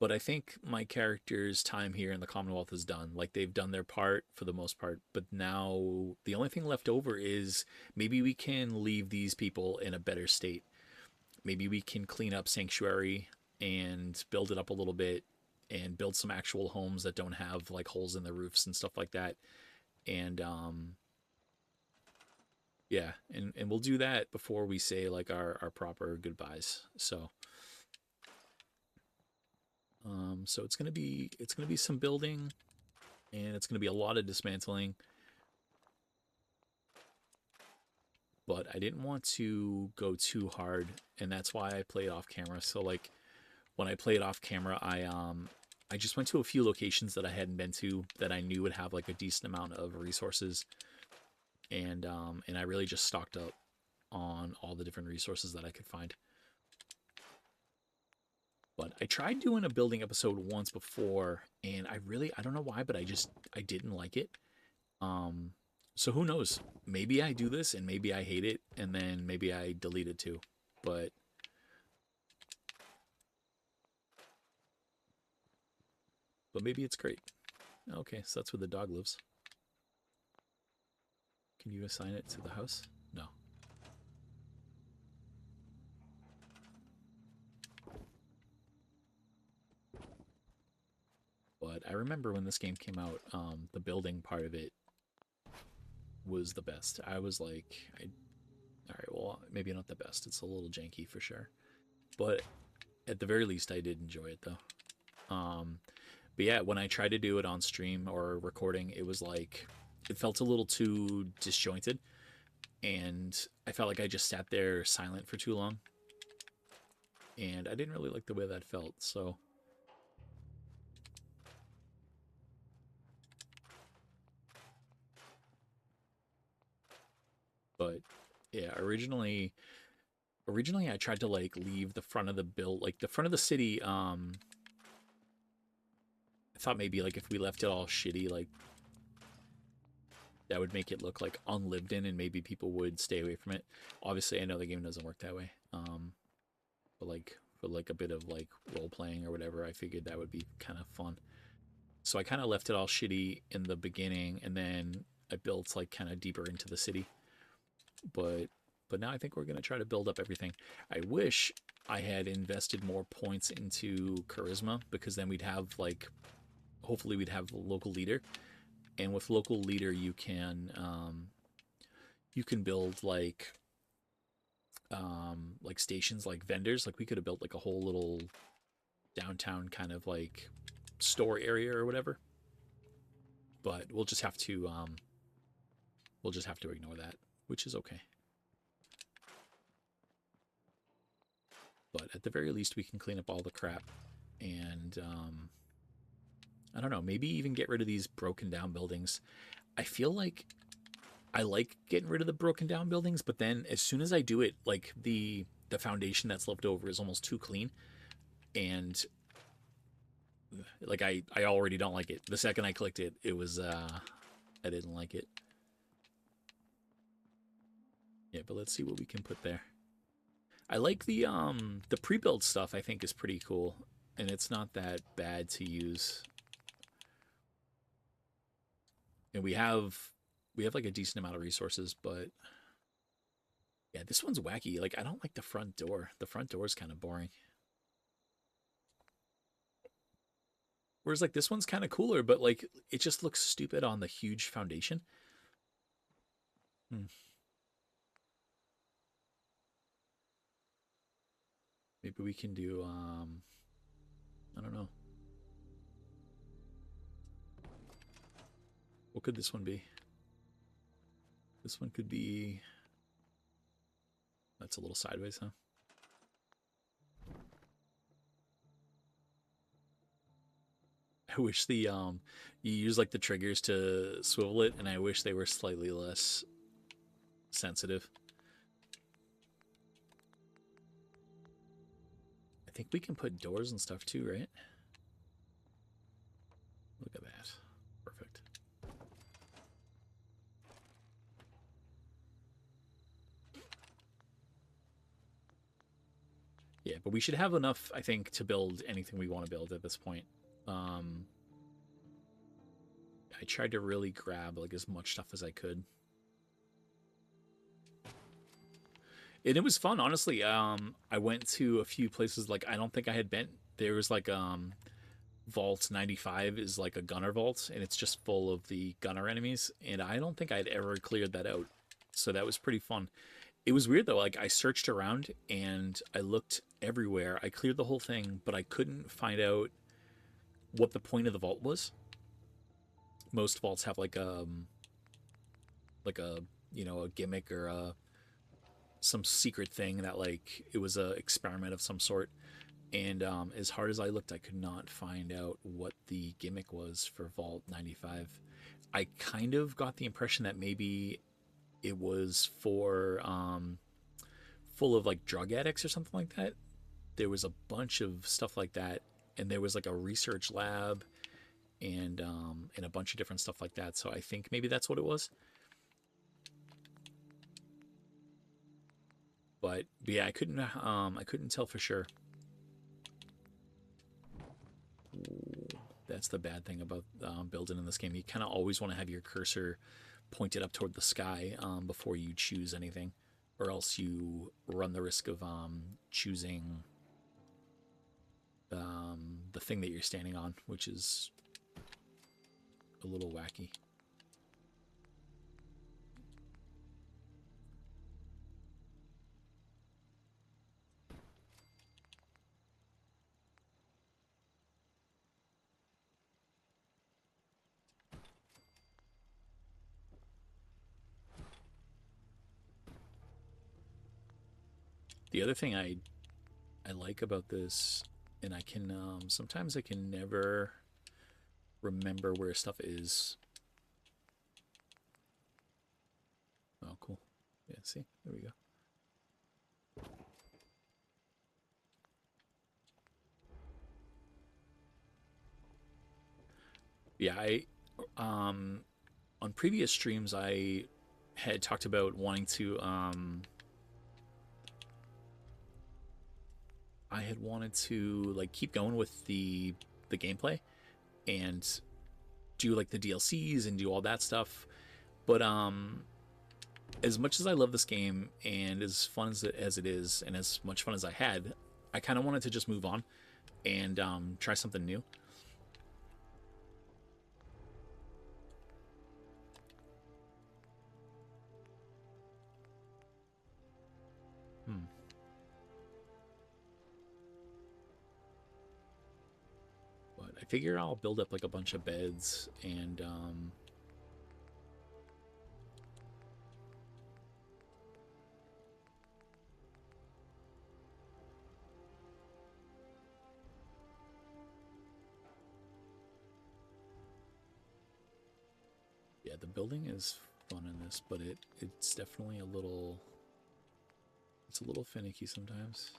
But I think my character's time here in the Commonwealth is done. Like they've done their part for the most part, but now the only thing left over is maybe we can leave these people in a better state. Maybe we can clean up Sanctuary and build it up a little bit and build some actual homes that don't have like holes in the roofs and stuff like that. And yeah, and we'll do that before we say like our proper goodbyes. So it's gonna be some building and it's gonna be a lot of dismantling. But I didn't want to go too hard, and that's why I played off camera. So like when I played off camera, I just went to a few locations that I hadn't been to that I knew would have like a decent amount of resources, and I really just stocked up on all the different resources that I could find. But I tried doing a building episode once before, and I don't know why, but I didn't like it. Um, so who knows? Maybe I do this and maybe I hate it, and then maybe I delete it too. But but maybe it's great. Okay, so that's where the dog lives. Can you assign it to the house? No. But I remember when this game came out, the building part of it was the best. I was like, all right, well, maybe not the best. It's a little janky for sure, but at the very least, I did enjoy it though. But yeah, when I tried to do it on stream or recording, it was like it felt a little too disjointed, and I felt like I just sat there silent for too long, and I didn't really like the way that felt. So, but yeah, originally I tried to like leave the front of the build, like the front of the city. I thought maybe like if we left it all shitty, like that would make it look like unlived in, and maybe people would stay away from it. Obviously, I know the game doesn't work that way. But like for like a bit of like role playing or whatever, I figured that would be kind of fun. So I kind of left it all shitty in the beginning, and then I built like kind of deeper into the city. But but now I think we're gonna try to build up everything. I wish I had invested more points into charisma, because then we'd have like hopefully we'd have a local leader, and with local leader you can build like stations, like vendors. Like we could have built like a whole little downtown kind of like store area or whatever. But we'll just have to ignore that, which is okay. But at the very least, we can clean up all the crap, and I don't know, maybe even get rid of these broken down buildings. I feel like I like getting rid of the broken down buildings, but then as soon as I do it, like the foundation that's left over is almost too clean, and like I already don't like it. The second I clicked it, it was I didn't like it. Yeah, but let's see what we can put there. I like the pre-built stuff. I think is pretty cool, and it's not that bad to use. And we have like a decent amount of resources, but yeah, this one's wacky. Like I don't like the front door. The front door is kind of boring. Whereas like this one's kind of cooler, but like it just looks stupid on the huge foundation. Hmm. Maybe we can do I don't know. What could this one be? This one could be, that's a little sideways, huh? I wish the you use like the triggers to swivel it, and I wish they were slightly less sensitive. I think we can put doors and stuff too, right? Look at that. Perfect. Yeah, But we should have enough, I think, to build anything we want to build at this point. I tried to really grab like as much stuff as I could. And it was fun, honestly. I went to a few places like I don't think I had been. There was like Vault 95 is like a gunner vault, and it's just full of the gunner enemies, and I don't think I'd ever cleared that out. So that was pretty fun. It was weird though, like I searched around and I looked everywhere. I cleared the whole thing, but I couldn't find out what the point of the vault was. Most vaults have like a you know, a gimmick or some secret thing that like it was a experiment of some sort. And as hard as I looked, I could not find out what the gimmick was for Vault 95. I kind of got the impression that maybe it was for full of like drug addicts or something like that. There was a bunch of stuff like that, and there was like a research lab and a bunch of different stuff like that. So I think maybe that's what it was. But yeah, I couldn't tell for sure. Ooh, that's the bad thing about building in this game. You kind of always want to have your cursor pointed up toward the sky before you choose anything, or else you run the risk of choosing the thing that you're standing on, which is a little wacky. The other thing I like about this, and I can sometimes I can never remember where stuff is. Oh, cool. Yeah, see? There we go. Yeah, on previous streams I had talked about wanting to I had wanted to like keep going with the gameplay and do like the DLCs and do all that stuff. But as much as I love this game and as fun as it is and as much fun as I had, I kind of wanted to just move on and try something new. But I figure I'll build up like a bunch of beds and yeah, the building is fun in this, but it's definitely a little finicky sometimes.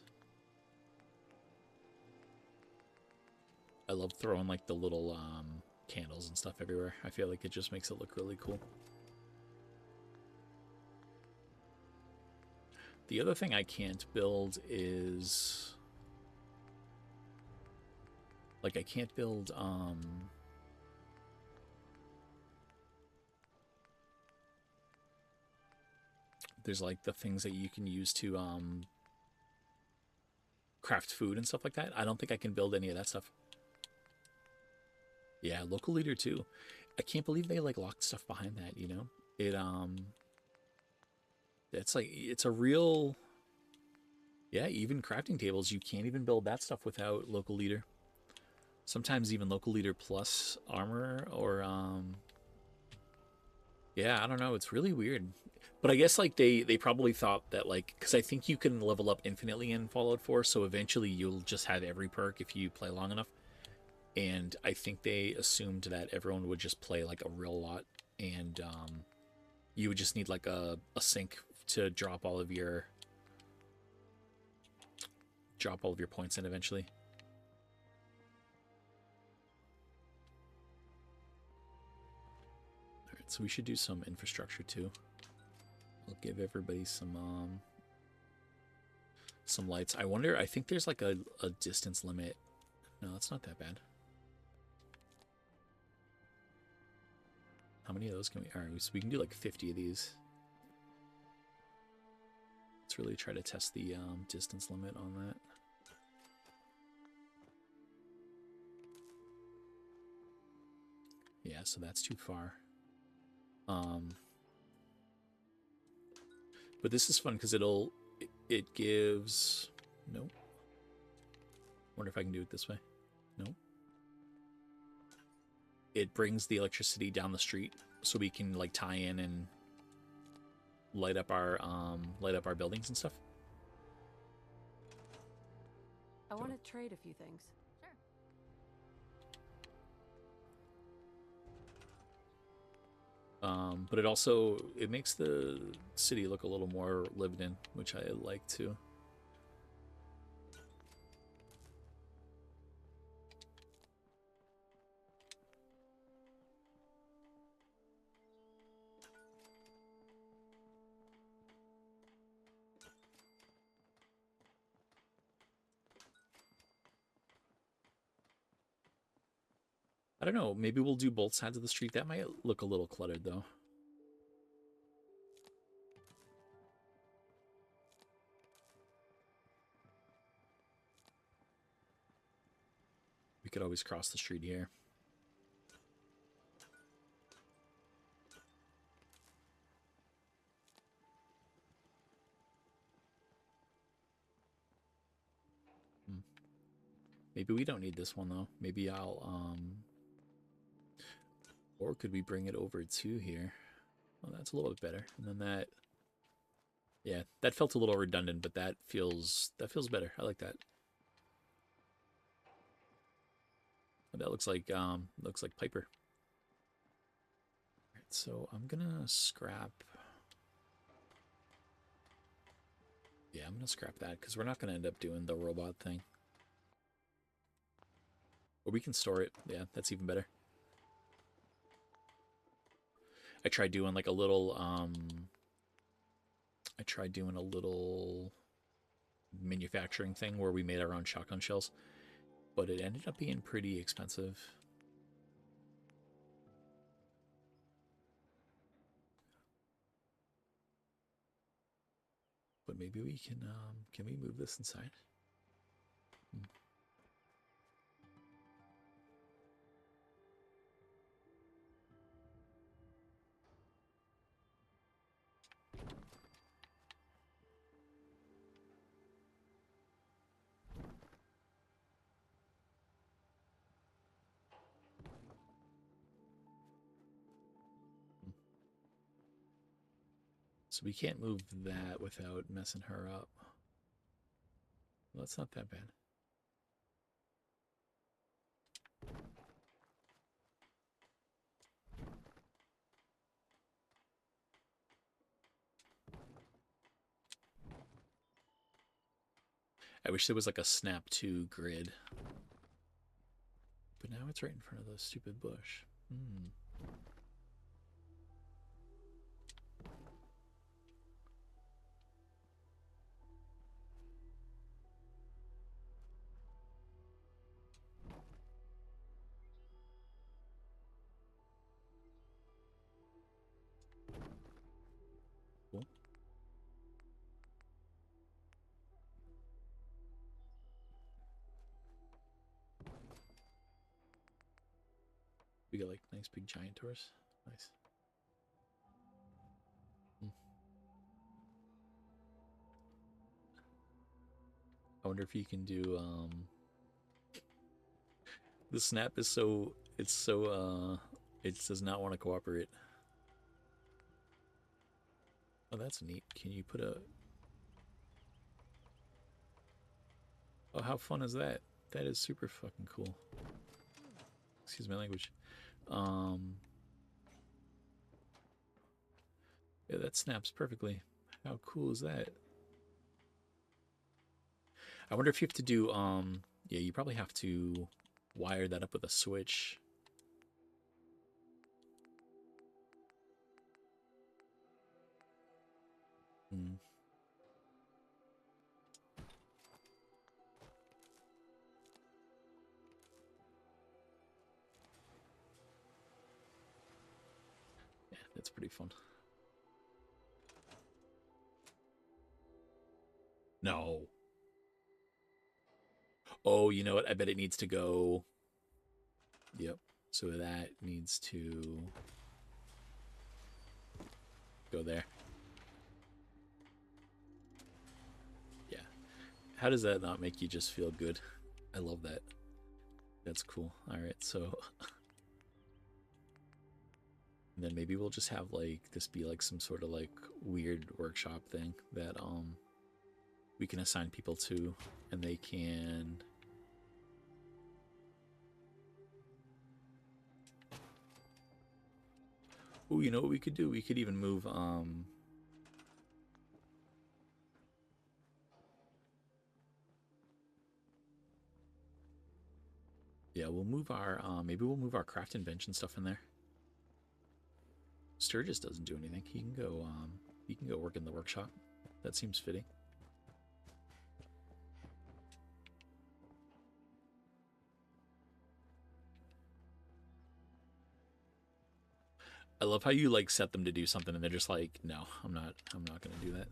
I love throwing like the little candles and stuff everywhere. I feel like it just makes it look really cool. The other thing I can't build is like I can't build there's like the things that you can use to craft food and stuff like that. I don't think I can build any of that stuff. Yeah, local leader too. I can't believe they like locked stuff behind that, you know? It's like it's a real yeah, even crafting tables, you can't even build that stuff without local leader. Sometimes even local leader plus armor or yeah, I don't know, it's really weird. But I guess like they probably thought that like cuz I think you can level up infinitely in Fallout 4, so eventually you'll just have every perk if you play long enough. And I think they assumed that everyone would just play like a real lot, and you would just need like a sink to drop all of your points in eventually. All right, so we should do some infrastructure too. I'll give everybody some some lights. I wonder, I think there's like a distance limit. No, that's not that bad. How many of those can we... Alright, so we can do like 50 of these. Let's really try to test the distance limit on that. Yeah, so that's too far. But this is fun because it gives... Nope. Wonder if I can do it this way. Nope. It brings the electricity down the street so we can like tie in and light up our buildings and stuff. I want to trade a few things. Sure. But it also makes the city look a little more lived in, which I like too. I don't know, maybe we'll do both sides of the street. That might look a little cluttered, though. We could always cross the street here. Maybe we don't need this one, though. Maybe I'll, Or could we bring it over to here? Well, that's a little bit better. And then that... Yeah, that felt a little redundant, but that feels better. I like that. That looks like Piper. Alright, so I'm gonna scrap... Yeah, I'm gonna scrap that, because we're not gonna end up doing the robot thing. Or we can store it. Yeah, that's even better. I tried doing like a little, manufacturing thing where we made our own shotgun shells, but it ended up being pretty expensive. But maybe we can we move this inside? So we can't move that without messing her up. Well, that's not that bad. I wish there was like a snap to grid. But now it's right in front of the stupid bush. Cool. We got like nice big giant doors. Nice. I wonder if you can do the snap is so it does not want to cooperate. Oh, that's neat. Can you put a... Oh, how fun is that? That is super fucking cool. Excuse my language. Yeah, that snaps perfectly. How cool is that? I wonder if you have to do, yeah, you probably have to wire that up with a switch. It's pretty fun. No. Oh, you know what? I bet it needs to go. Yep. So that needs to go there. Yeah. How does that not make you just feel good? I love that. That's cool. All right, so and then maybe we'll just have like this be like some sort of like weird workshop thing that we can assign people to, and they can oh, you know what we could do? We could even move yeah, we'll move our maybe we'll move our crafting bench and stuff in there. Sturgis doesn't do anything. He can go work in the workshop. That seems fitting. I love how you like set them to do something and they're just like, no, I'm not gonna do that.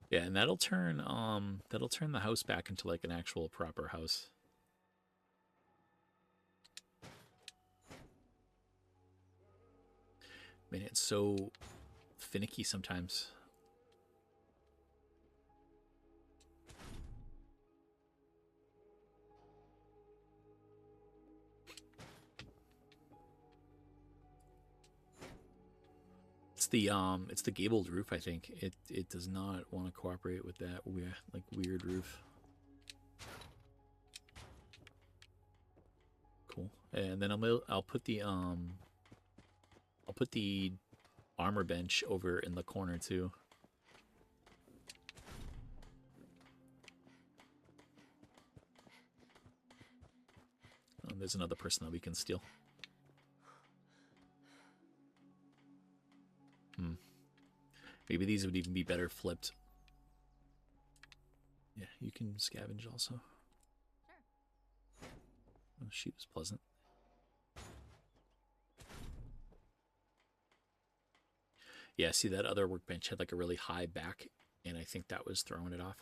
Yeah, and that'll turn the house back into like an actual proper house. Man, it's so finicky sometimes. It's the gabled roof, I think. It does not want to cooperate with that weird roof. Cool. And then I'll put the armor bench over in the corner too. There's another person that we can steal. Maybe these would even be better flipped. Yeah, you can scavenge also. Sure. Oh, she was pleasant. Yeah, see that other workbench had like a really high back, and I think that was throwing it off.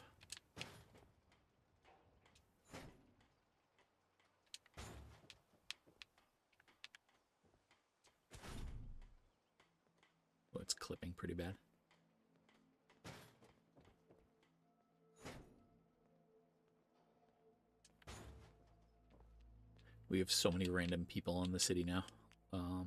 Oh, it's clipping pretty bad. We have so many random people in the city now. All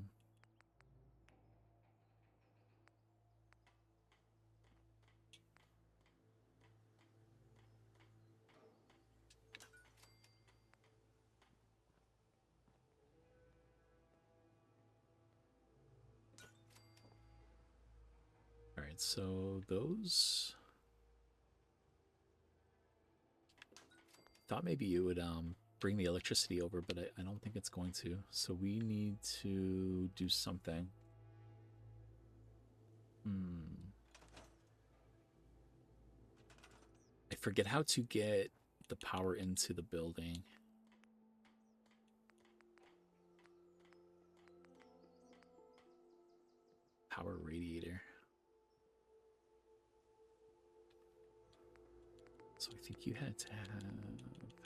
right, so those. Thought maybe you would bring the electricity over, but I don't think it's going to. So we need to do something. I forget how to get the power into the building. Power radiator. So I think you had to have...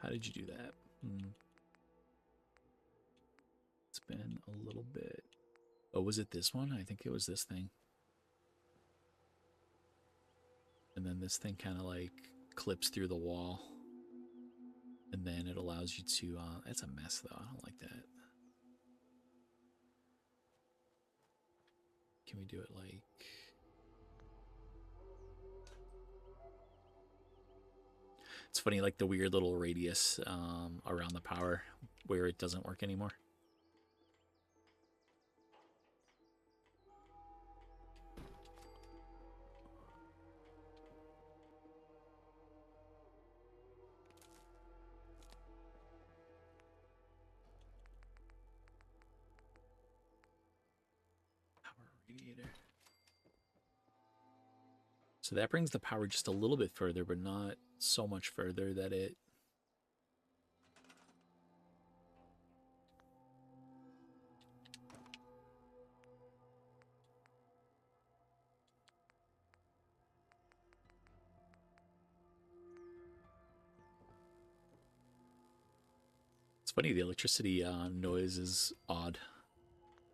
How did you do that? It's been a little bit... Oh, was it this one? I think it was this thing. And then this thing kind of like clips through the wall. And then it allows you to... That's a mess though. I don't like that. Can we do it like... It's funny, like the weird little radius around the power where it doesn't work anymore. Power radiator. So that brings the power just a little bit further, but not so much further that it... It's funny, the electricity noise is odd.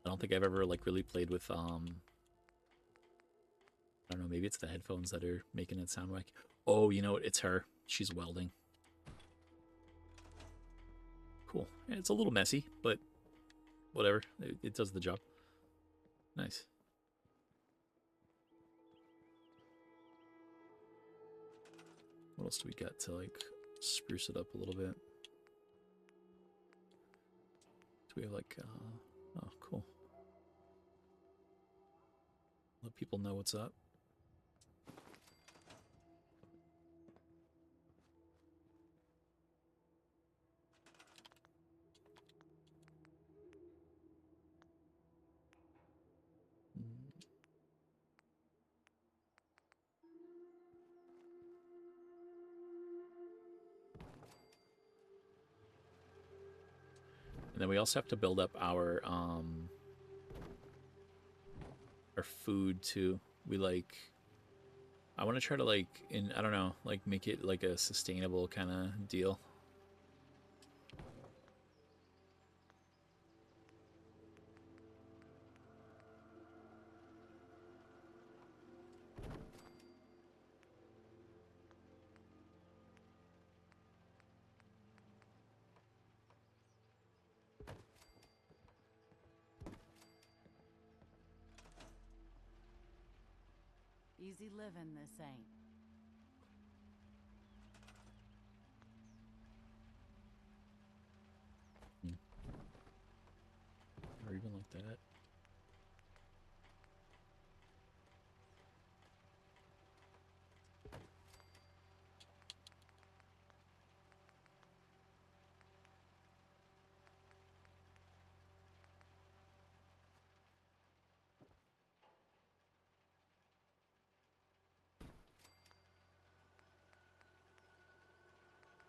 I don't think I've ever like really played with I don't know, maybe it's the headphones that are making it sound like. Oh, you know what? It's her. She's welding. Cool. Yeah, it's a little messy, but whatever. It does the job. Nice. What else do we got to like spruce it up a little bit? Do we have like oh, cool. Let people know what's up. And then we also have to build up our food too. We like I want to try to like I don't know, like make it like a sustainable kind of deal. Easy living, this ain't. Or even like that.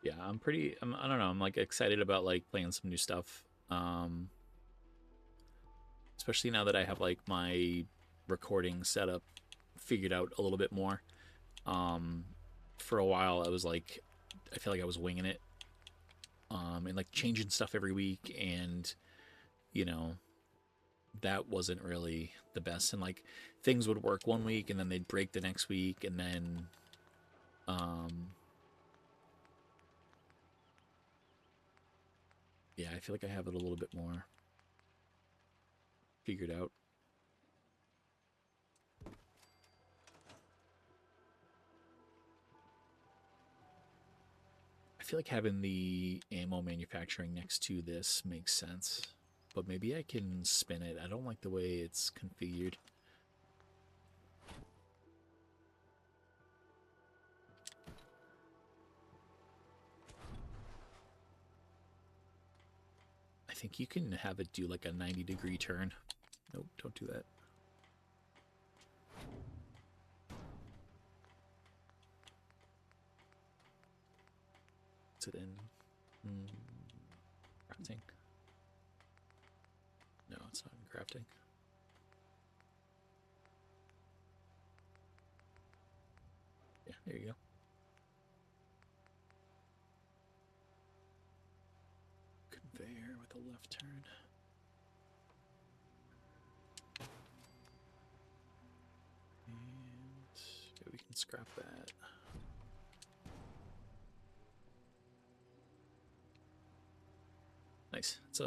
Yeah, I don't know, I'm like excited about like playing some new stuff. Especially now that I have like my recording setup figured out a little bit more. For a while I was like I feel like I was winging it. And like changing stuff every week, and you know, that wasn't really the best. And like things would work one week and then they'd break the next week, and then yeah, I feel like I have it a little bit more figured out. I feel like having the ammo manufacturing next to this makes sense, but maybe I can spin it. I don't like the way it's configured. I think you can have it do like a 90-degree turn. Nope, don't do that. What's it in? Crafting? No, it's not in crafting. Yeah, there you go. Conveyor with a left turn. And okay, we can scrap that. Nice. It's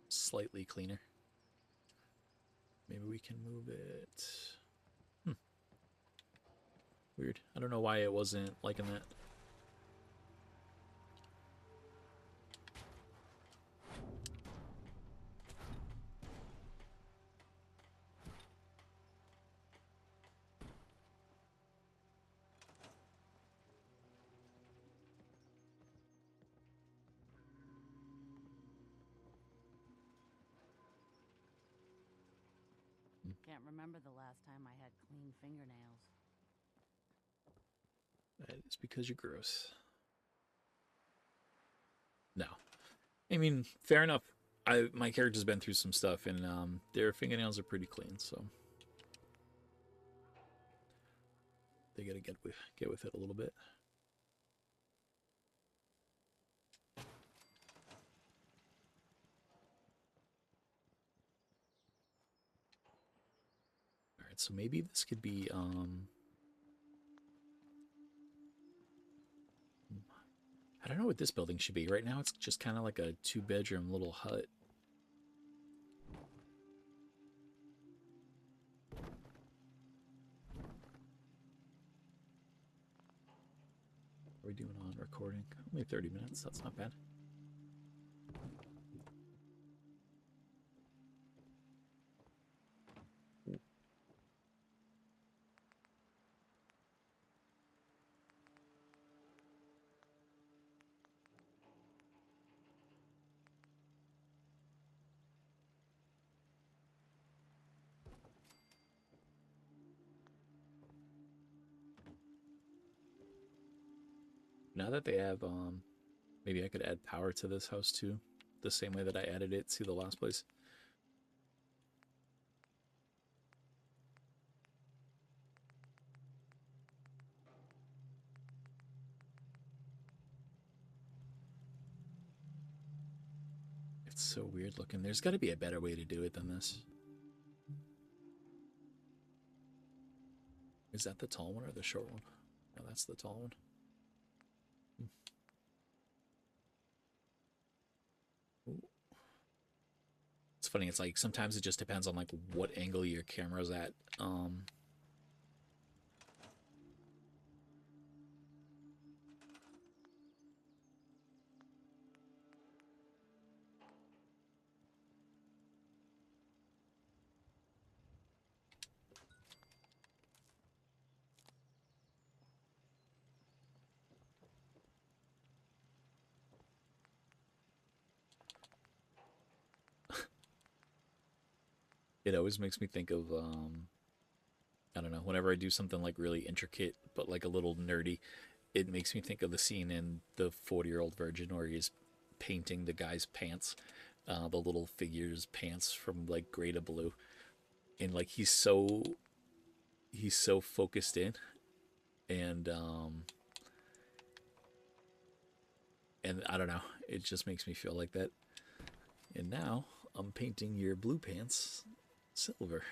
slightly cleaner. Maybe we can move it. Weird. I don't know why it wasn't liking that. Can't remember the last time I had clean fingernails. That is because you're gross. No. I mean, fair enough. My character's been through some stuff, and their fingernails are pretty clean, so they gotta get with it a little bit. So maybe this could be I don't know what this building should be. Right now it's just kind of like a 2-bedroom little hut. What are we doing on recording? Only 30 minutes. That's not bad. Now that they have, maybe I could add power to this house too, the same way that I added it to the last place. It's so weird looking. There's got to be a better way to do it than this. Is that the tall one or the short one? No, that's the tall one. Ooh. It's funny. It's like sometimes it just depends on like what angle your camera's at. It always makes me think of I don't know, whenever I do something like really intricate but like a little nerdy, it makes me think of the scene in The 40-Year-Old Virgin where he's painting the guy's pants, the little figure's pants from like gray to blue. And like he's so focused in, and I don't know, it just makes me feel like that. And now I'm painting your blue pants silver.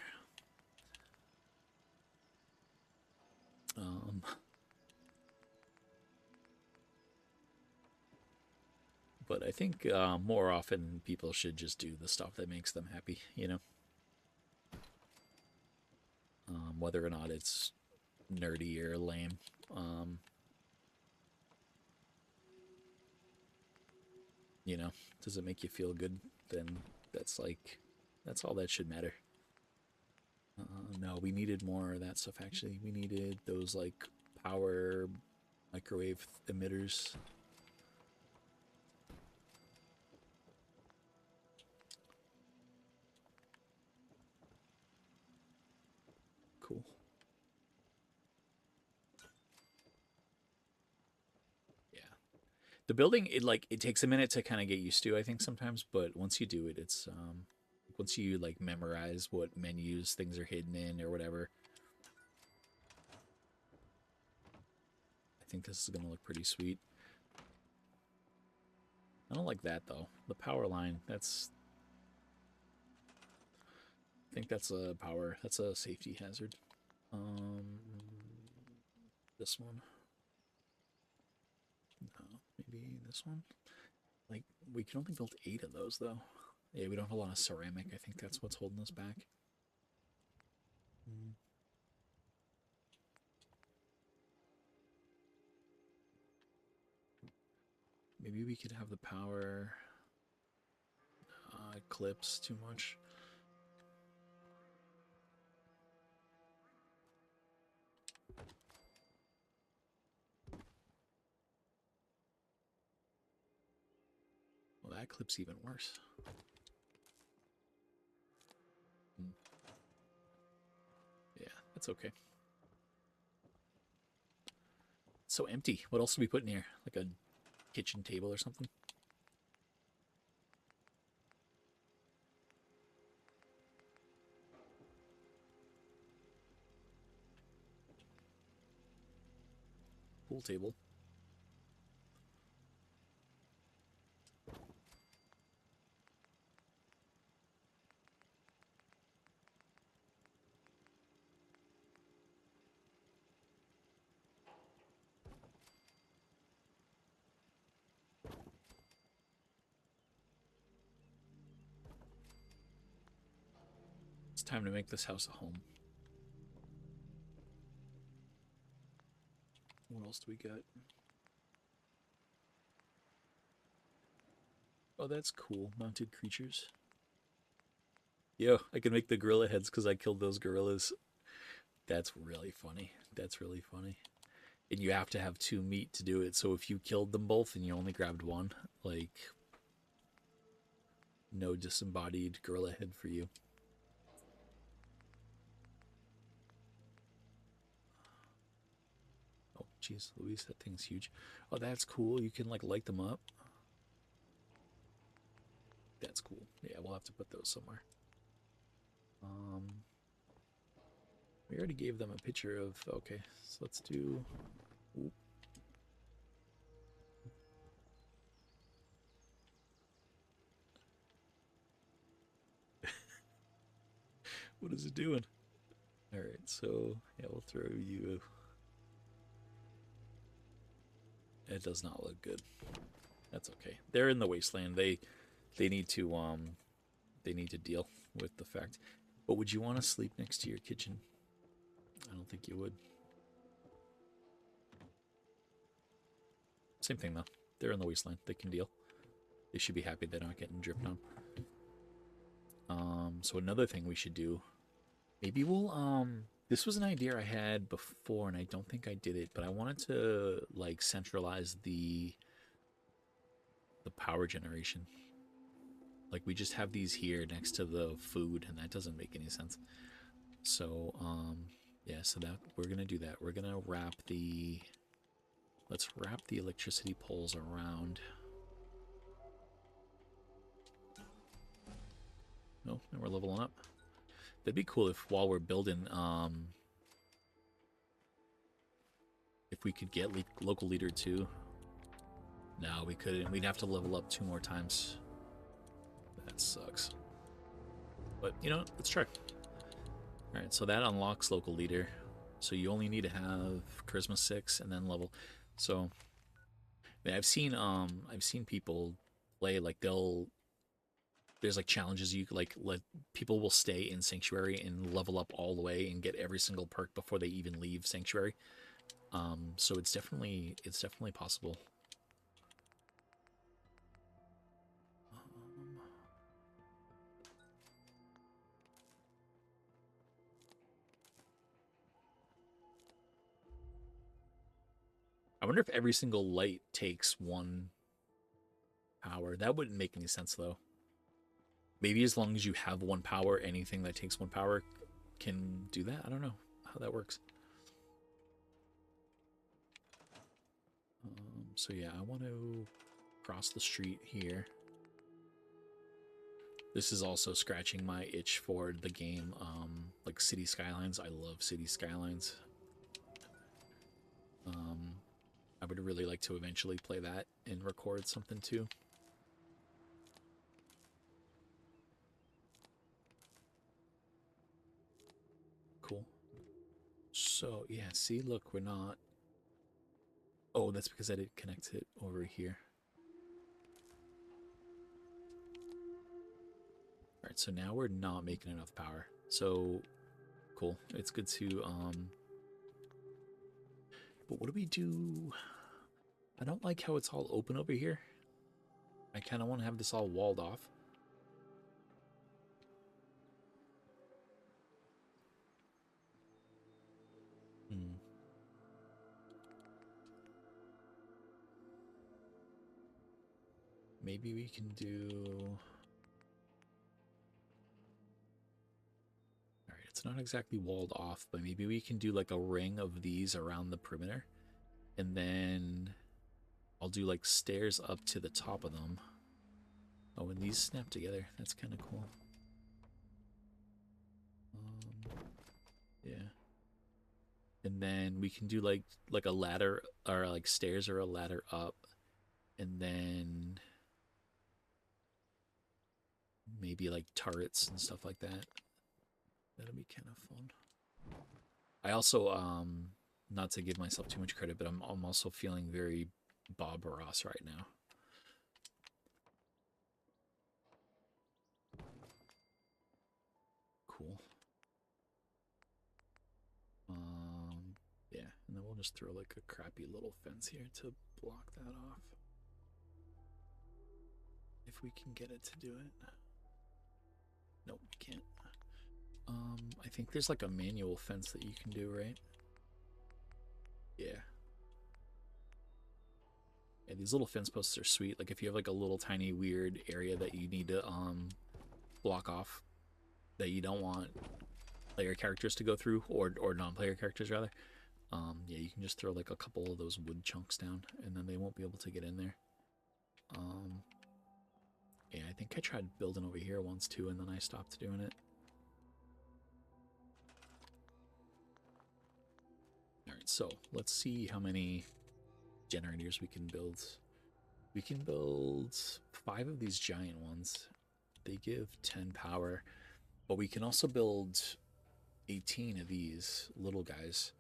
But I think more often people should just do the stuff that makes them happy, you know? Whether or not it's nerdy or lame. You know, does it make you feel good? Then that's all that should matter. No, we needed more of that stuff actually. We needed those like power microwave emitters. Cool. Yeah. The building, it takes a minute to kind of get used to, I think sometimes, but once you do it, it's once you like memorize what menus things are hidden in or whatever. I think this is going to look pretty sweet. I don't like that though. The power line, I think that's a safety hazard. This one. No, maybe this one. Like, we can only build 8 of those though. Yeah, we don't have a lot of ceramic. I think that's what's holding us back. Maybe we could have the power eclipse too much. Well, that clip's even worse. Yeah, that's okay. It's so empty. What else do we put in here? Like a kitchen table or something? Pool table. It's time to make this house a home. What else do we got? Oh, that's cool. Mounted creatures. Yo, I can make the gorilla heads because I killed those gorillas. That's really funny. That's really funny. And you have to have 2 meat to do it. So if you killed them both and you only grabbed 1, like, no disembodied gorilla head for you. Oh, jeez, Louise, that thing's huge. Oh, that's cool. You can, like, light them up. That's cool. Yeah, we'll have to put those somewhere. We already gave them a picture of... Okay, so let's do... Ooh. What is it doing? Alright, so... Yeah, we'll throw you... It does not look good. That's okay. They're in the wasteland. They need to deal with the fact. But would you want to sleep next to your kitchen? I don't think you would. Same thing though. They're in the wasteland. They can deal. They should be happy they're not getting dripped on. So another thing we should do. Maybe we'll this was an idea I had before and I don't think I did it, but I wanted to like centralize the power generation. Like we just have these here next to the food and that doesn't make any sense. So yeah, so that we're gonna do that. We're gonna wrap the let's wrap the electricity poles around. No, and we're leveling up. That'd be cool if while we're building if we could get local leader 2. No, we couldn't. We'd have to level up 2 more times. That sucks. But, you know, let's try. Alright, so that unlocks local leader. So you only need to have charisma 6 and then level. So, yeah, I've seen people play, like, there's, like, challenges you, like, let people will stay in Sanctuary and level up all the way and get every single perk before they even leave Sanctuary. So it's definitely possible. I wonder if every single light takes 1 power. That wouldn't make any sense, though. Maybe as long as you have 1 power, anything that takes 1 power can do that. I don't know how that works. So yeah, I want to cross the street here. This is also scratching my itch for the game, like City Skylines. I love City Skylines. I would really like to eventually play that and record something too. Cool. So, yeah, see, look, we're not... Oh, that's because I didn't connect it over here. Alright, so now we're not making enough power. So, cool. It's good to, But what do we do? I don't like how it's all open over here. I kind of want to have this all walled off. Maybe we can do... Alright, it's not exactly walled off, but maybe we can do like a ring of these around the perimeter. And then I'll do like stairs up to the top of them. Oh, and these snap together. That's kind of cool. Yeah. And then we can do like a ladder, or like stairs or a ladder up. And then maybe like turrets and stuff like that. That'll be kind of fun. I also, not to give myself too much credit, but I'm also feeling very Bob Ross right now. Cool. just throw like a crappy little fence here to block that off. If we can get it to do it. Nope, we can't. I think there's like a manual fence that you can do, right? Yeah. Yeah, these little fence posts are sweet. Like if you have like a little tiny weird area that you need to block off, that you don't want player characters to go through, or non-player characters rather. Yeah, you can just throw like a couple of those wood chunks down, and then they won't be able to get in there. Yeah, I think I tried building over here once too, and then I stopped doing it. Alright, so let's see how many generators we can build. We can build 5 of these giant ones. They give 10 power, but we can also build 18 of these little guys.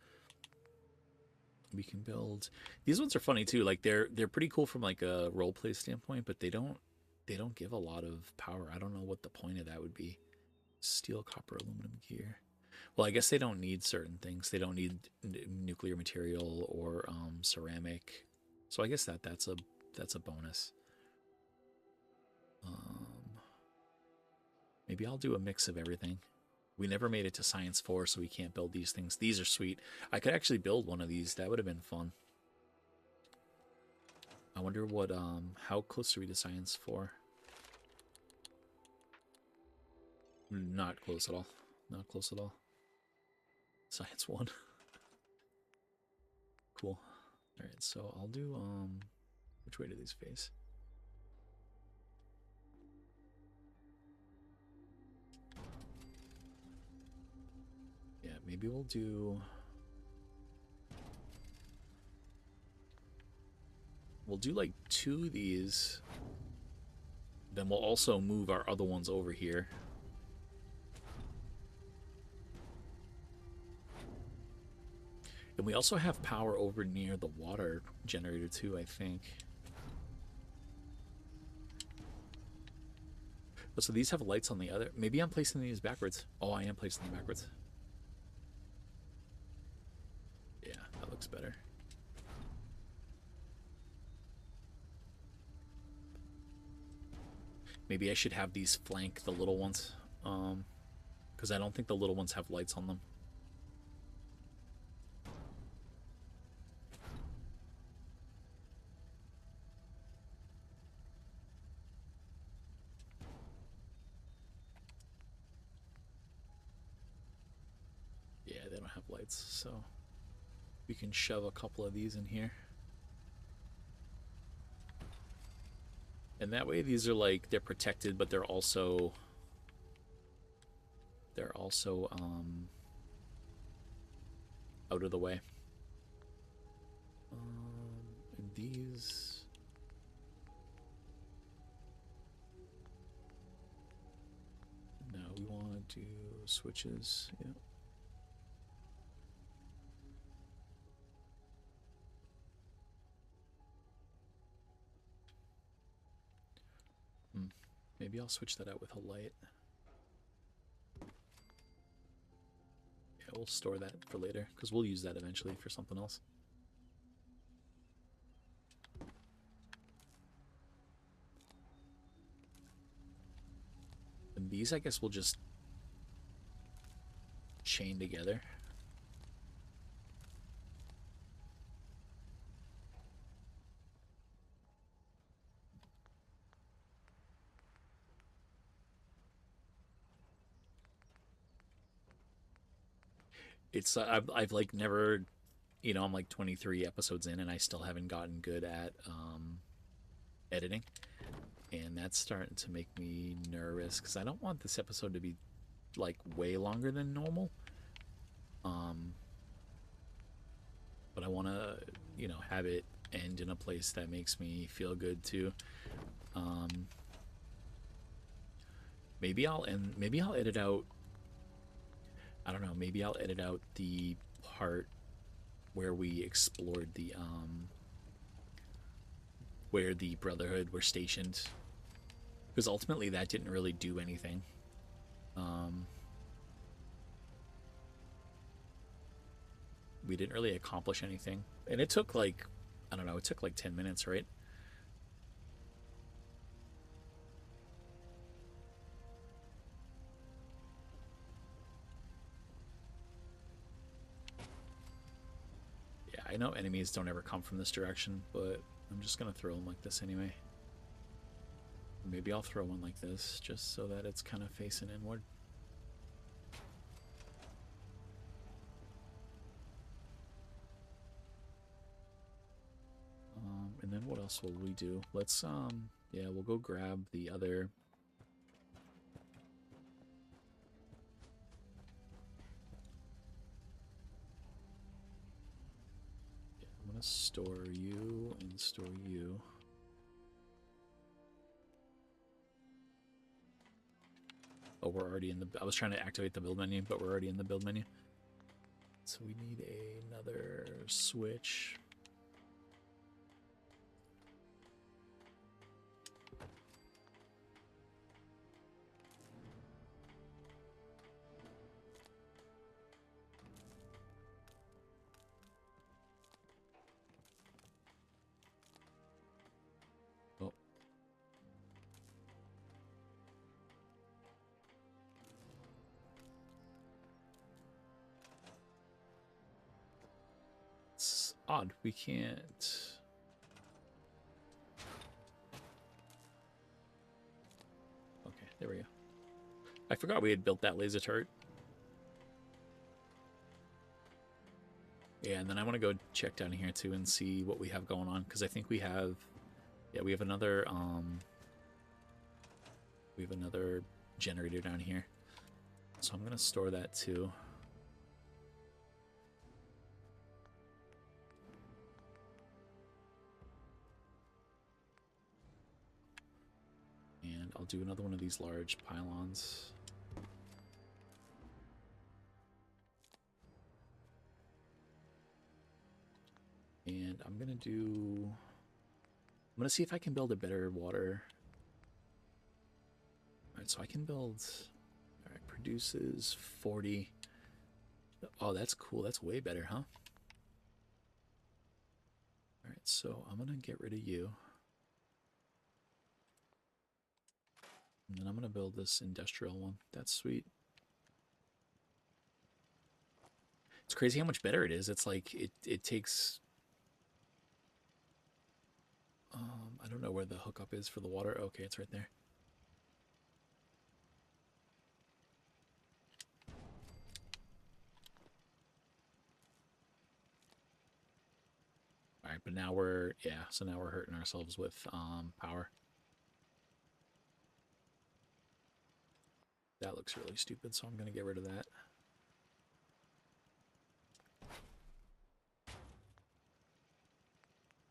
We can build these ones are funny too. Like they're pretty cool from like a roleplay standpoint, but they don't give a lot of power. I don't know what the point of that would be. Steel, copper, aluminum gear. Well, I guess they don't need certain things. They don't need nuclear material or ceramic. So I guess that's a bonus. Maybe I'll do a mix of everything. We never made it to Science 4, so we can't build these things. These are sweet. I could actually build one of these. That would have been fun. I wonder what, how close are we to Science 4? Not close at all. Not close at all. Science 1. Cool. Alright, so I'll do, which way do these face? Yeah, maybe we'll do like 2 of these. Then we'll also move our other ones over here. And we also have power over near the water generator too, I think. Oh, so these have lights on the other. Maybe I'm placing these backwards. Oh, I am placing them backwards. Yeah, that looks better. Maybe I should have these flank the little ones. Because I don't think the little ones have lights on them. Yeah, they don't have lights, so we can shove a couple of these in here. And that way these are like, they're protected, but they're also out of the way. And these, no, we want to do switches. Yeah. Maybe I'll switch that out with a light. Yeah, we'll store that for later, because we'll use that eventually for something else. And these, I guess, we'll just chain together. It's I've like never, you know, I'm like 23 episodes in and I still haven't gotten good at editing, and that's starting to make me nervous because I don't want this episode to be like way longer than normal, but I want to, you know, have it end in a place that makes me feel good too. Maybe I'll edit out, I don't know, maybe I'll edit out the part where we explored the where the Brotherhood were stationed, because ultimately that didn't really do anything. we didn't really accomplish anything. And it took like, I don't know, it took like 10 minutes, right? Yeah, I know enemies don't ever come from this direction, but I'm just gonna throw them like this anyway. Maybe I'll throw one like this, just so that it's kind of facing inward. And then what else will we do? Let's, yeah, we'll go grab the other... Yeah, I'm gonna store you and store you. Oh, we're already in the... I was trying to activate the build menu, but we're already in the build menu. So we need another switch. Oh. It's odd. We can't... Okay, there we go. I forgot we had built that laser turret. Yeah, and then I want to go check down here too and see what we have going on, because I think we have... Yeah, we have another generator down here. So I'm going to store that too. And I'll do another one of these large pylons. And I'm going to see if I can build a better water. Alright, so I can build... Alright, produces 40. Oh, that's cool. That's way better, huh? Alright, so I'm going to get rid of you. And then I'm going to build this industrial one. That's sweet. It's crazy how much better it is. It's like, it takes... I don't know where the hookup is for the water. Okay, it's right there. Alright, but now we're... Yeah, so now we're hurting ourselves with power. That looks really stupid, so I'm going to get rid of that.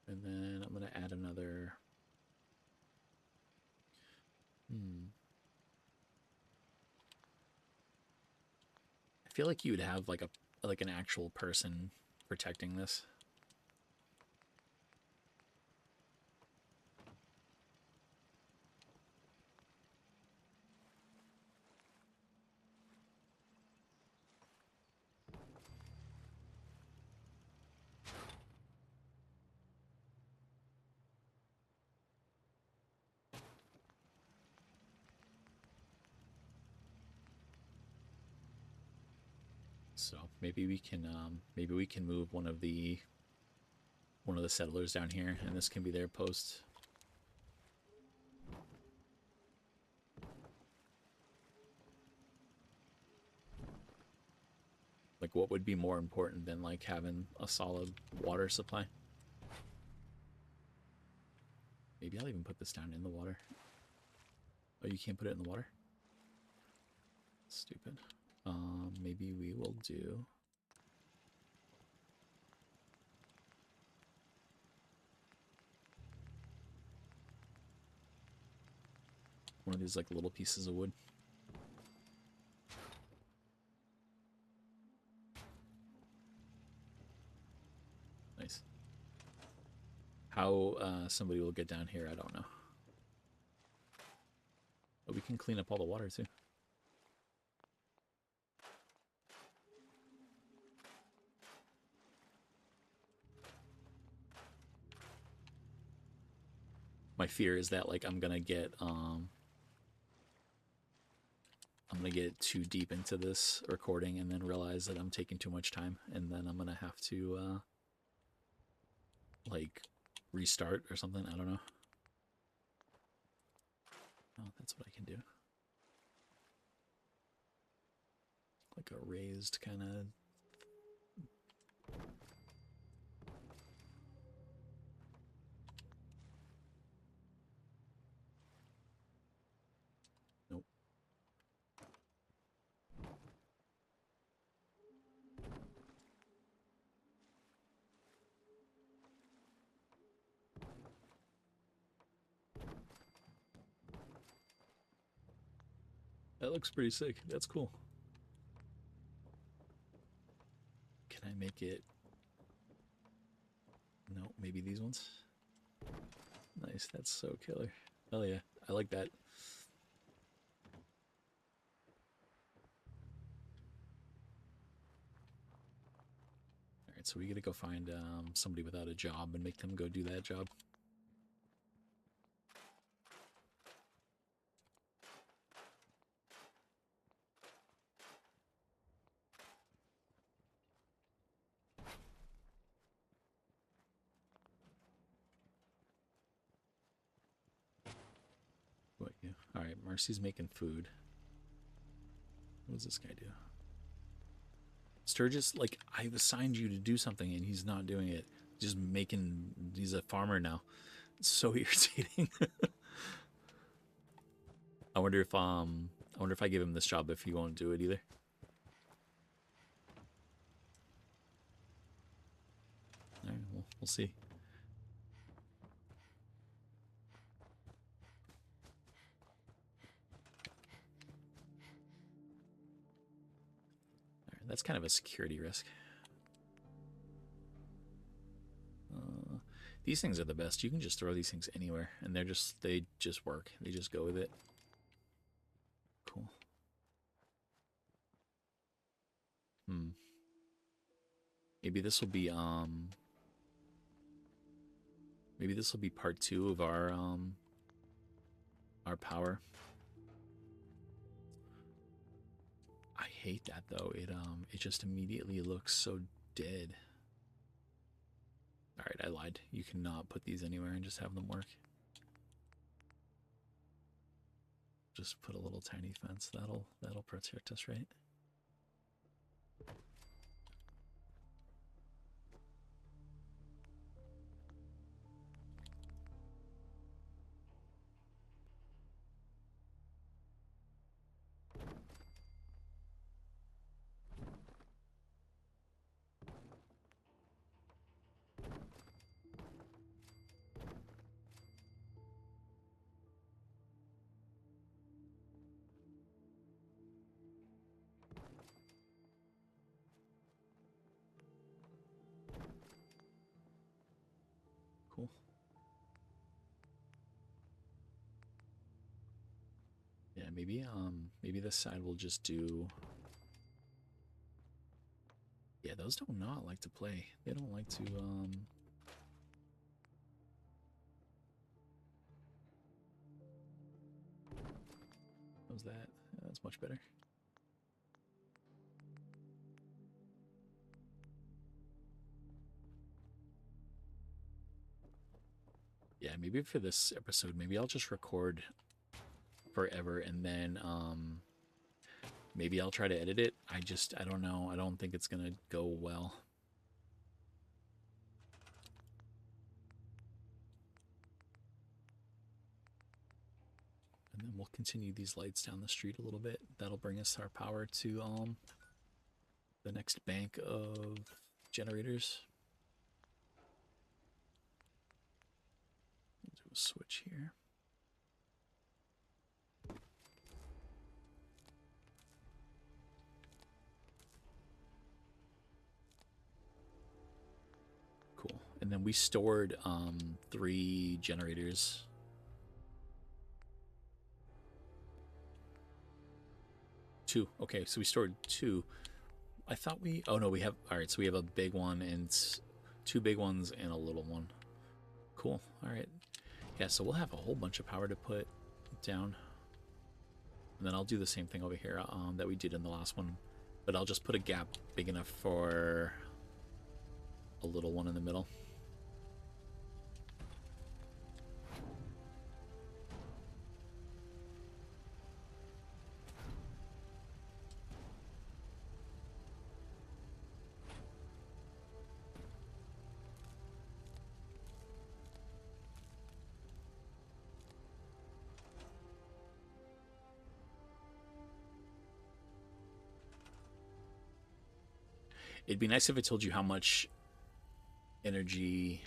And then I'm going to add another... I feel like you would have like an actual person protecting this. So maybe we can move one of the settlers down here, and this can be their post. Like, what would be more important than like having a solid water supply? Maybe I'll even put this down in the water. Oh, you can't put it in the water? Stupid. Maybe we will do... one of these like little pieces of wood. Nice. How somebody will get down here, I don't know. But we can clean up all the water too. my fear is that like I'm gonna get too deep into this recording and then realize that I'm taking too much time, and then I'm gonna have to like restart or something. I don't know. Oh, that's what I can do. Like a raised kind of. Nope. That looks pretty sick. That's cool. Can I make it? No, maybe these ones. Nice, that's so killer. Hell yeah, I like that. Alright, so we gotta go find somebody without a job and make them go do that job. What you? Alright, Marcy's making food. What does this guy do? Sturgis, like, I've assigned you to do something and he's not doing it. Just making, he's a farmer now. It's so irritating. I wonder if I give him this job if he won't do it either. Alright, we'll see. Alright, that's kind of a security risk. These things are the best. You can just throw these things anywhere, and they just work. They just go with it. Cool. Maybe this will be part 2 of our power. I hate that though. It just immediately looks so dead. All right, I lied. You cannot put these anywhere and just have them work. Just put a little tiny fence. That'll protect us, right? Cool. Yeah, maybe this side will just do. Yeah, those do not like to play. They don't like to How's that? That's much better. Yeah, maybe for this episode, maybe I'll just record forever and then maybe I'll try to edit it. I don't know. I don't think it's gonna go well. And then we'll continue these lights down the street a little bit. That'll bring us our power to the next bank of generators. Do a switch here. Cool. And then we stored 3 generators. Two. Okay, so we stored 2. I thought we... Oh, no, we have... All right, so we have a big one and 2 big ones and a little one. Cool. All right. Yeah, so we'll have a whole bunch of power to put down. And then I'll do the same thing over here that we did in the last one. But I'll just put a gap big enough for a little one in the middle. It'd be nice if it told you how much energy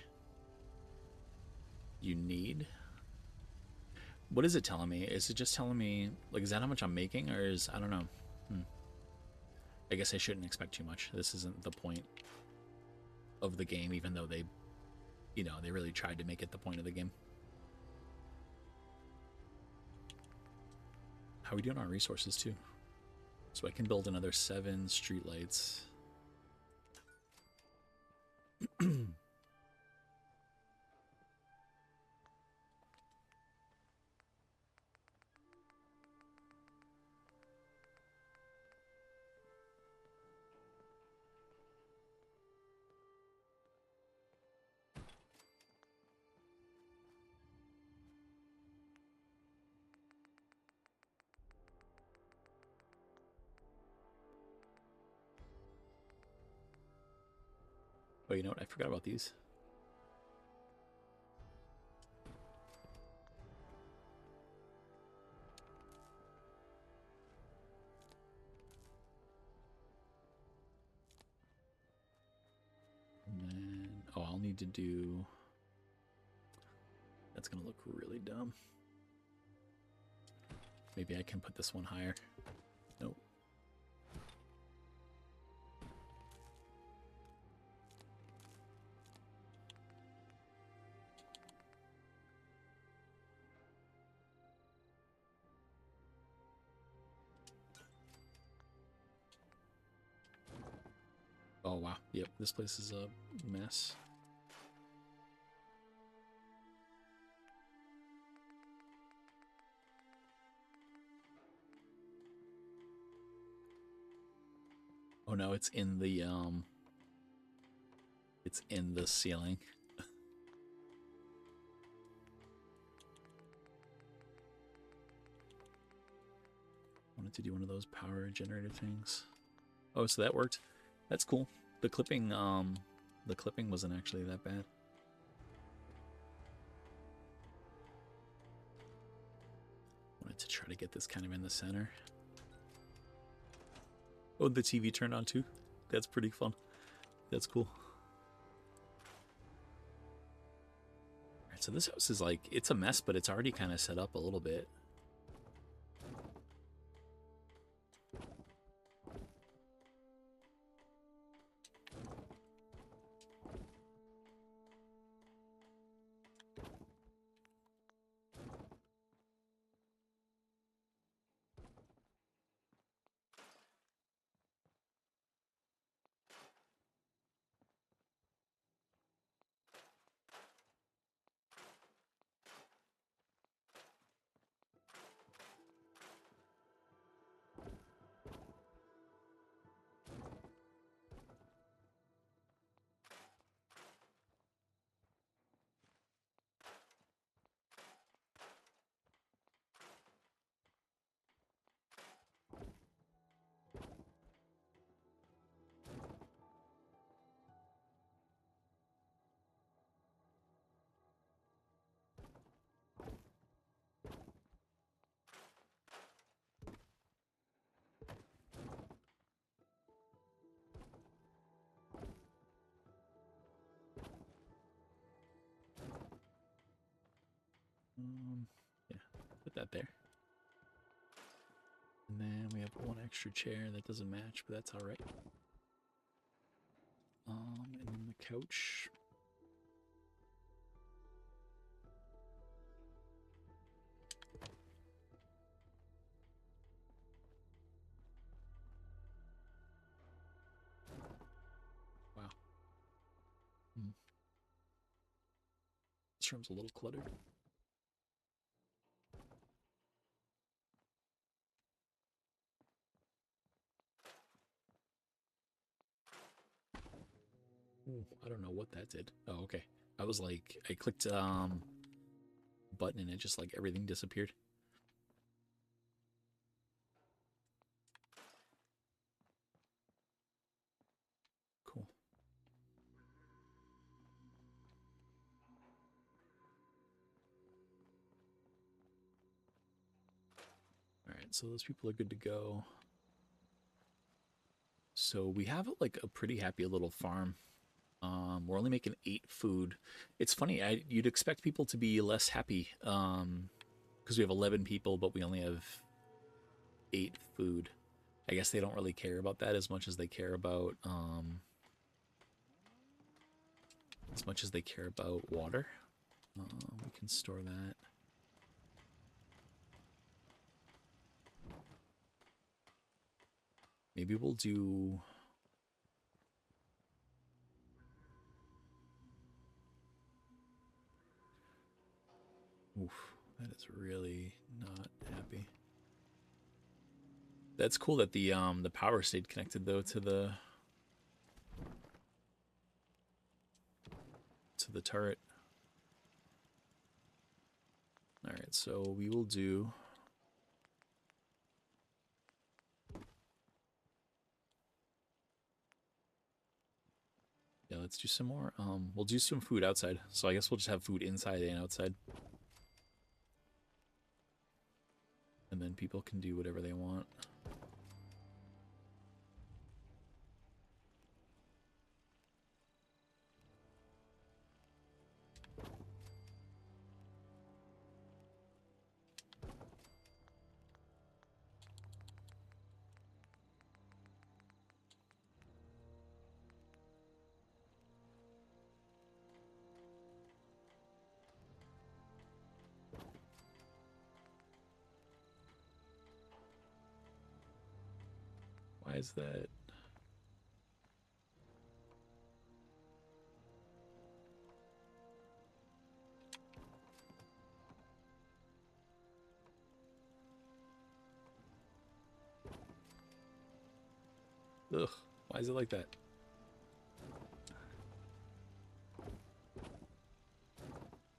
you need. What is it telling me? Is it just telling me, like, is that how much I'm making? Or is, I don't know. I guess I shouldn't expect too much. This isn't the point of the game, even though they, you know, they really tried to make it the point of the game. How are we doing on resources, too? So I can build another 7 streetlights. Oh, you know what? I forgot about these. And then, oh, I'll need to do... That's going to look really dumb. Maybe I can put this one higher. Nope. Oh, wow. Yep, this place is a mess. Oh no, it's in the ceiling. Wanted to do one of those power generator things. Oh, so that worked. That's cool. The clipping wasn't actually that bad. Wanted to try to get this kind of in the center. Oh, the TV turned on too. That's pretty fun. That's cool. Alright, so this house is like, it's a mess, but it's already kind of set up a little bit. Yeah, put that there. And then we have one extra chair that doesn't match, but that's all right. And then the couch. Wow. This room's a little cluttered. Ooh, I don't know what that did. Oh, okay. I was like, I clicked button and it just like everything disappeared. Cool. All right, so those people are good to go. So we have like a pretty happy little farm. We're only making 8 food. It's funny, you'd expect people to be less happy because we have 11 people, but we only have 8 food. I guess they don't really care about that as much as they care about water. We can store that. Maybe we'll do... Oof, that is really not happy. That's cool that the power stayed connected though to the turret. All right, so we will do... Yeah, let's do some more. We'll do some food outside. So I guess we'll just have food inside and outside. And then people can do whatever they want. Why is that? Ugh, why is it like that?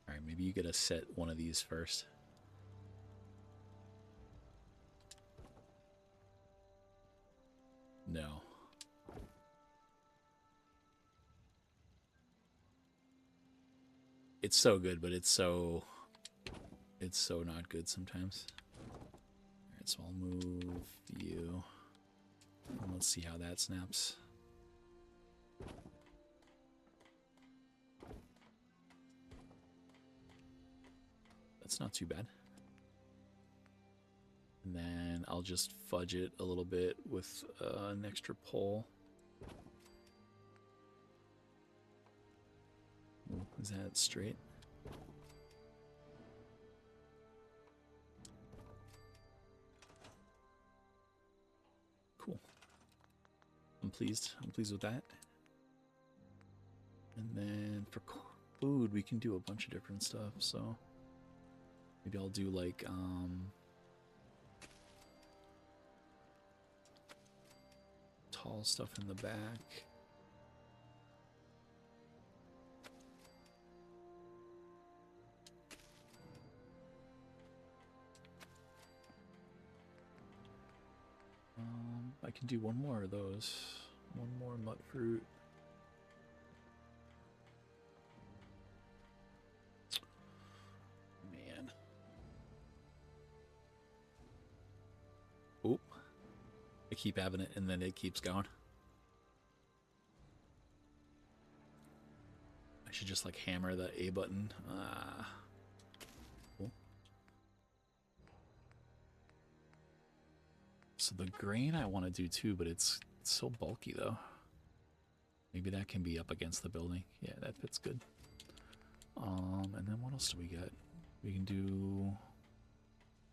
Alright, maybe you gotta set one of these first. No. It's so good, but it's so not good sometimes. Alright, so I'll move you. And let's see how that snaps. That's not too bad. And then I'll just fudge it a little bit with an extra pole. Ooh, is that straight? Cool. I'm pleased. I'm pleased with that. And then for food, we can do a bunch of different stuff. So maybe I'll do like tall stuff in the back. I can do one more of those. One more mud fruit. Man. Oop. I keep having it and then it keeps going. I should just like hammer the A button. Cool. So the grain I want to do too, but it's so bulky though. Maybe that can be up against the building. Yeah, that fits good. And then what else do we get? We can do...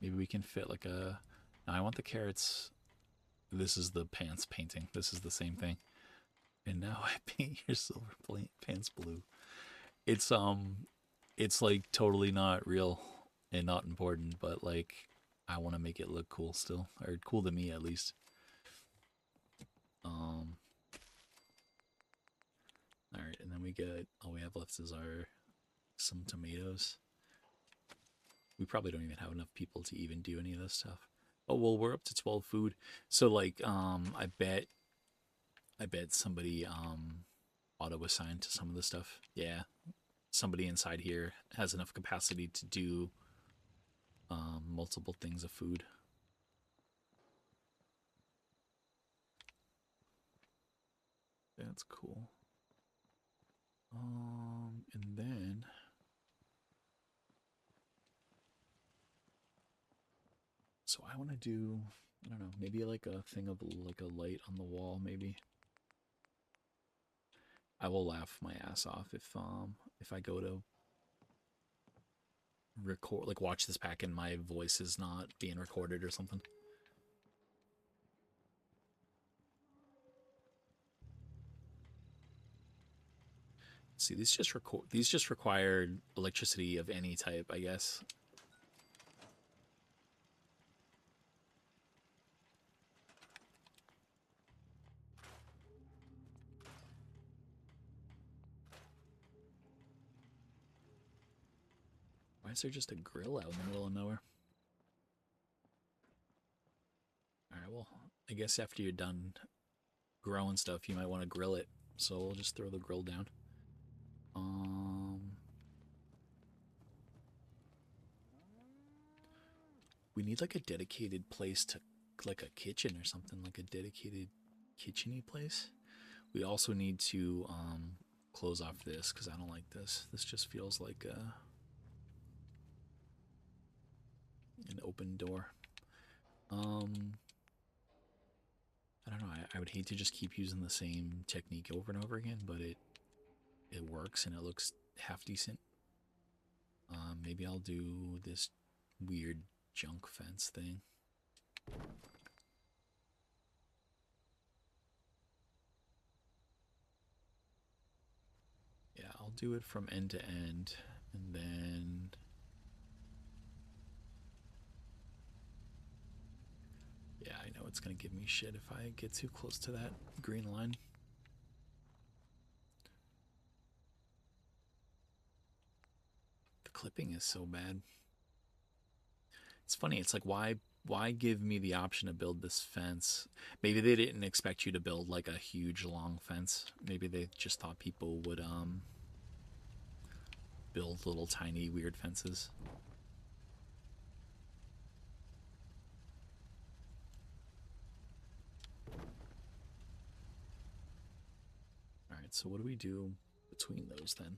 Maybe we can fit like a... Now I want the carrots... This is the pants painting. This is the same thing. And now I paint your silver pants blue. It's like totally not real and not important, but like I want to make it look cool still, or cool to me at least. All right, and then we get all we have left is some tomatoes. We probably don't even have enough people to even do any of this stuff. Oh well, we're up to 12 food. So like, I bet somebody auto assigned to some of the stuff. Yeah, somebody inside here has enough capacity to do multiple things of food. That's cool. And then so I want to do, I don't know, maybe like a thing of like a light on the wall, maybe. I will laugh my ass off if I go to record, like watch this pack and my voice is not being recorded or something. See, these just required electricity of any type, I guess. Why is there just a grill out in the middle of nowhere? Alright, well, I guess after you're done growing stuff, you might want to grill it. So we'll just throw the grill down. We need like a dedicated place to, like a kitchen or something, like a dedicated kitchen-y place. We also need to close off this because I don't like this. This just feels like an open door. I don't know. I would hate to just keep using the same technique over and over again, but it works and it looks half decent. Maybe I'll do this weird junk fence thing. Yeah, I'll do it from end to end, and then yeah, I know it's gonna give me shit if I get too close to that green line. The clipping is so bad. It's funny, it's like why give me the option to build this fence? Maybe they didn't expect you to build like a huge long fence. Maybe they just thought people would build little tiny weird fences. Alright, so what do we do between those then?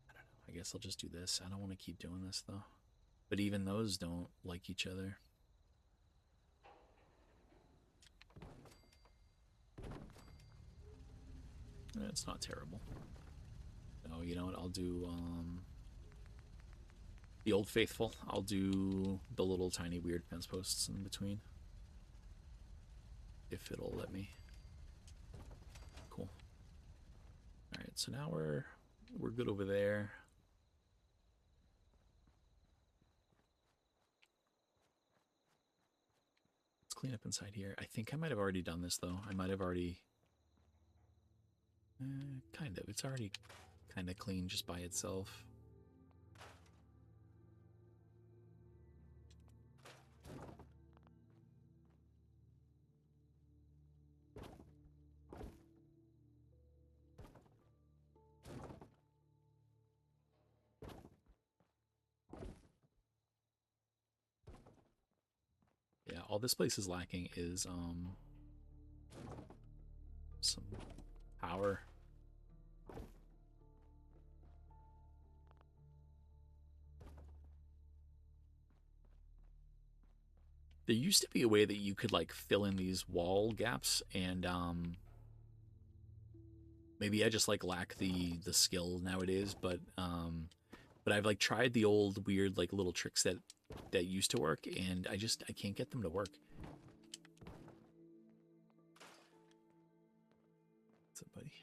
I don't know. I guess I'll just do this. I don't want to keep doing this though. But even those don't like each other. It's not terrible. Oh, you know what? I'll do the Old Faithful. I'll do the little tiny weird fence posts in between. If it'll let me. Cool. Alright, so now we're good over there. Let's clean up inside here. I think I might have already done this though. I might have already kind of. It's already kind of clean just by itself. Yeah, all this place is lacking is some power. There used to be a way that you could like fill in these wall gaps, and maybe I just like lack the skill nowadays, but I've like tried the old weird like little tricks that used to work, and I can't get them to work. What's up, buddy?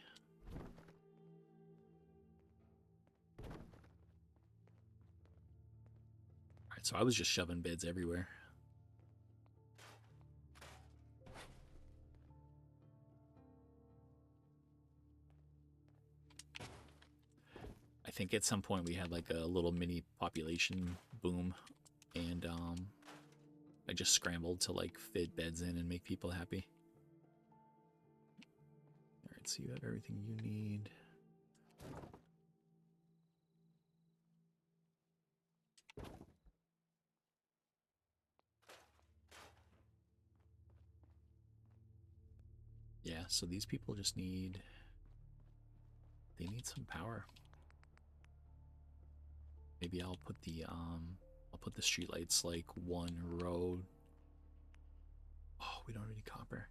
Alright, so I was just shoving beds everywhere. think at some point we had like a little mini population boom, and I just scrambled to like fit beds in and make people happy. All right, so you have everything you need. Yeah, so these people just need, they need some power. Maybe I'll put the streetlights like one row. Oh, we don't have any copper.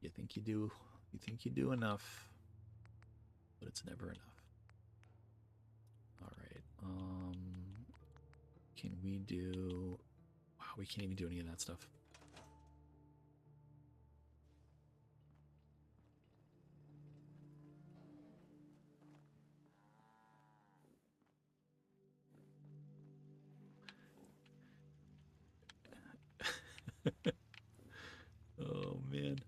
You think you do, you think you do enough, but it's never enough. All right. Can we do, wow, we can't even do any of that stuff. Oh man.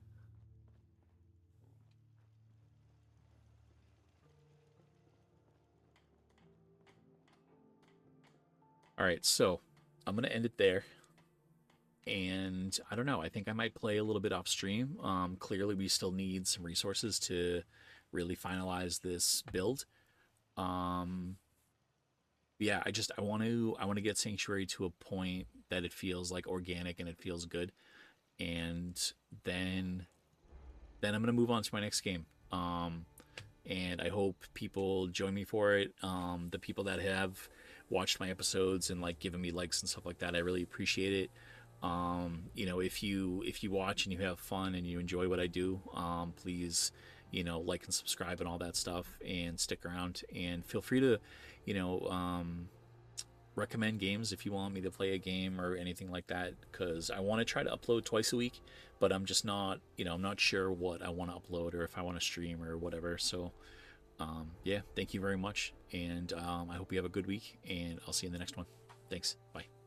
All right, so I'm gonna end it there. And I don't know, I think I might play a little bit off stream. Clearly we still need some resources to really finalize this build. Yeah, I want to get Sanctuary to a point that it feels like organic and it feels good. And then I'm gonna move on to my next game. And I hope people join me for it. The people that have watched my episodes and like given me likes and stuff like that, I really appreciate it. You know, if you watch and you have fun and you enjoy what I do, please, you know, like and subscribe and all that stuff, and stick around, and feel free to, you know, recommend games if you want me to play a game or anything like that, because I want to try to upload twice a week, but I'm just not, you know, I'm not sure what I want to upload or if I want to stream or whatever. So yeah, thank you very much, and I hope you have a good week, and I'll see you in the next one. Thanks. Bye.